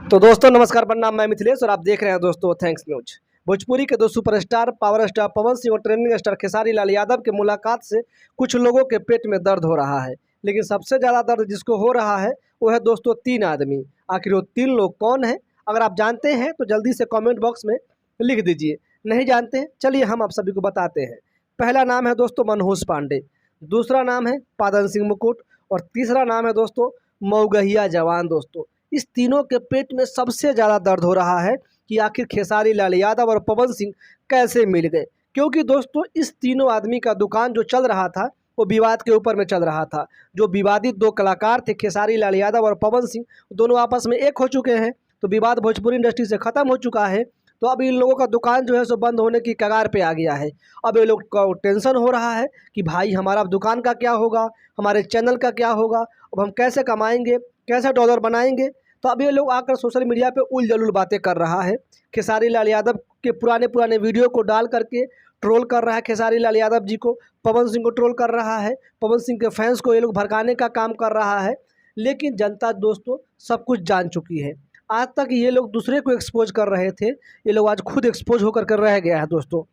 तो दोस्तों नमस्कार, प्रणाम। मैं मिथिलेश और आप देख रहे हैं दोस्तों थैंक्स न्यूज। भोजपुरी के दो superstar power star Pawan Singh और ट्रेंडिंग स्टार खेसारी लाल यादव के मुलाकात से कुछ लोगों के पेट में दर्द हो रहा है, लेकिन सबसे ज़्यादा दर्द जिसको हो रहा है वो है दोस्तों तीन आदमी। आखिर वो तीन लोग कौन है? अगर आप जानते हैं तो जल्दी से कॉमेंट बॉक्स में लिख दीजिए। नहीं जानते हैं, चलिए हम आप सभी को बताते हैं। पहला नाम है दोस्तों मनहूस पांडे, दूसरा नाम है पादन सिंह मुकुट और तीसरा नाम है दोस्तों मऊगहिया जवान। दोस्तों इस तीनों के पेट में सबसे ज़्यादा दर्द हो रहा है कि आखिर खेसारी लाल यादव और पवन सिंह कैसे मिल गए, क्योंकि दोस्तों इस तीनों आदमी का दुकान जो चल रहा था वो विवाद के ऊपर में चल रहा था। जो विवादित दो कलाकार थे खेसारी लाल यादव और पवन सिंह, दोनों आपस में एक हो चुके हैं, तो विवाद भोजपुरी इंडस्ट्री से ख़त्म हो चुका है। तो अब इन लोगों का दुकान जो है सो बंद होने की कगार पे आ गया है। अब ये लोग को टेंशन हो रहा है कि भाई हमारा दुकान का क्या होगा, हमारे चैनल का क्या होगा, अब हम कैसे कमाएंगे, कैसे डॉलर बनाएंगे। तो अब ये लोग आकर सोशल मीडिया पे उल जलूल बातें कर रहा है। खेसारी लाल यादव के पुराने वीडियो को डाल करके ट्रोल कर रहा है खेसारी लाल यादव जी को, पवन सिंह को ट्रोल कर रहा है, पवन सिंह के फैंस को ये लोग भड़काने का काम कर रहा है। लेकिन जनता दोस्तों सब कुछ जान चुकी है। आज तक ये लोग दूसरे को एक्सपोज कर रहे थे, ये लोग आज खुद एक्सपोज होकर कर रह गया है। दोस्तों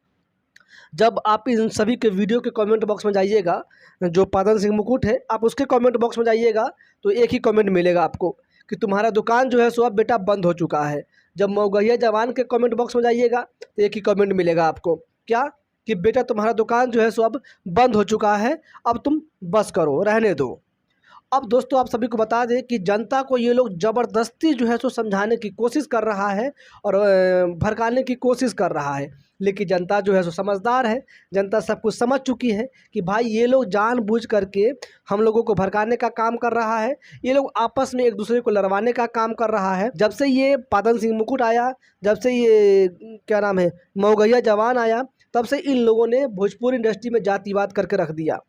जब आप इन सभी के वीडियो के कमेंट बॉक्स में जाइएगा, जो पादन सिंह मुकुट है आप उसके कमेंट बॉक्स में जाइएगा तो एक ही कमेंट मिलेगा आपको कि तुम्हारा दुकान जो है सो अब बेटा बंद हो चुका है। जब मऊगहिया जवान के कमेंट बॉक्स में जाइएगा तो एक ही कमेंट मिलेगा आपको, क्या कि बेटा तुम्हारा दुकान जो है सो अब बंद हो चुका है, अब तुम बस करो, रहने दो। अब दोस्तों आप सभी को बता दें कि जनता को ये लोग ज़बरदस्ती जो है सो समझाने की कोशिश कर रहा है और भड़काने की कोशिश कर रहा है। लेकिन जनता जो है सो समझदार है, जनता सब कुछ समझ चुकी है कि भाई ये लोग जानबूझ करके हम लोगों को भड़काने का काम कर रहा है, ये लोग आपस में एक दूसरे को लड़वाने का काम कर रहा है। जब से ये पादन सिंह मुकुट आया, जब से ये क्या नाम है मऊगहिया जवान आया, तब से इन लोगों ने भोजपुरी इंडस्ट्री में जातिवाद करके रख दिया।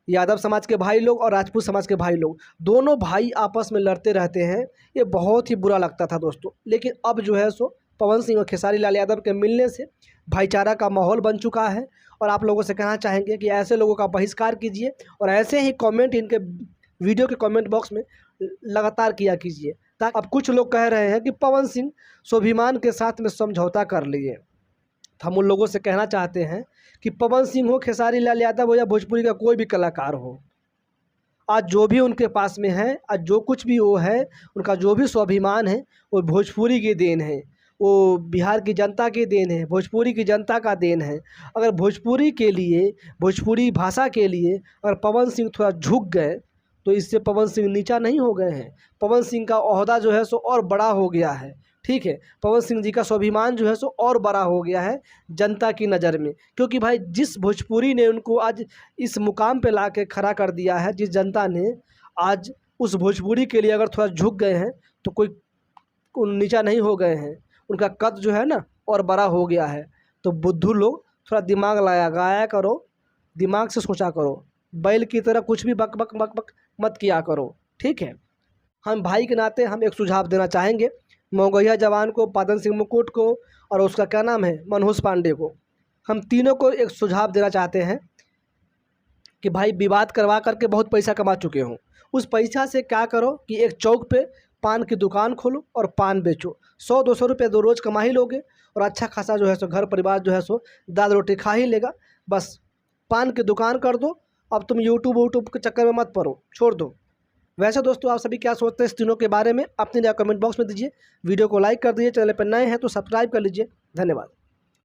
यादव समाज के भाई लोग और राजपूत समाज के भाई लोग दोनों भाई आपस में लड़ते रहते हैं, ये बहुत ही बुरा लगता था दोस्तों। लेकिन अब जो है सो पवन सिंह और खेसारी लाल यादव के मिलने से भाईचारा का माहौल बन चुका है। और आप लोगों से कहना चाहेंगे कि ऐसे लोगों का बहिष्कार कीजिए और ऐसे ही कमेंट इनके वीडियो के कमेंट बॉक्स में लगातार किया कीजिए। ताकि अब कुछ लोग कह रहे हैं कि पवन सिंह स्वाभिमान के साथ में समझौता कर लिए। हम उन लोगों से कहना चाहते हैं कि पवन सिंह हो, खेसारी लाल यादव हो या भोजपुरी का कोई भी कलाकार हो, आज जो भी उनके पास में है, आज जो कुछ भी वो है, उनका जो भी स्वाभिमान है वो भोजपुरी की देन है, वो बिहार की जनता की देन है, भोजपुरी की जनता का देन है। अगर भोजपुरी के लिए, भोजपुरी भाषा के लिए अगर पवन सिंह थोड़ा झुक गए तो इससे पवन सिंह नीचा नहीं हो गए हैं। पवन सिंह का ओहदा जो है सो और बड़ा हो गया है, ठीक है। पवन सिंह जी का स्वाभिमान जो है सो और बड़ा हो गया है जनता की नज़र में, क्योंकि भाई जिस भोजपुरी ने उनको आज इस मुकाम पे ला के खड़ा कर दिया है, जिस जनता ने आज उस भोजपुरी के लिए अगर थोड़ा झुक गए हैं तो कोई नीचा नहीं हो गए हैं, उनका कद जो है ना और बड़ा हो गया है। तो बुद्धू लोग थोड़ा दिमाग गाया करो, दिमाग से सोचा करो, बैल की तरह कुछ भी बक बक बक बक मत किया करो, ठीक है। हम भाई के नाते हम एक सुझाव देना चाहेंगे मऊगहिया जवान को, पादन सिंह मुकुट को और उसका क्या नाम है मनहूस पांडे को। हम तीनों को एक सुझाव देना चाहते हैं कि भाई विवाद करवा करके बहुत पैसा कमा चुके हो, उस पैसा से क्या करो कि एक चौक पे पान की दुकान खोलो और पान बेचो। 100-200 रुपये दो रोज़ कमा ही लोगे और अच्छा खासा जो है सो घर परिवार जो है सो दाल रोटी खा ही लेगा। बस पान की दुकान कर दो। अब तुम यूट्यूब के चक्कर में मत पड़ो, छोड़ दो। वैसे दोस्तों आप सभी क्या सोचते हैं इस तीनों के बारे में, अपनी राय कमेंट बॉक्स में दीजिए। वीडियो को लाइक कर दीजिए, चैनल पर नए हैं तो सब्सक्राइब कर लीजिए। धन्यवाद।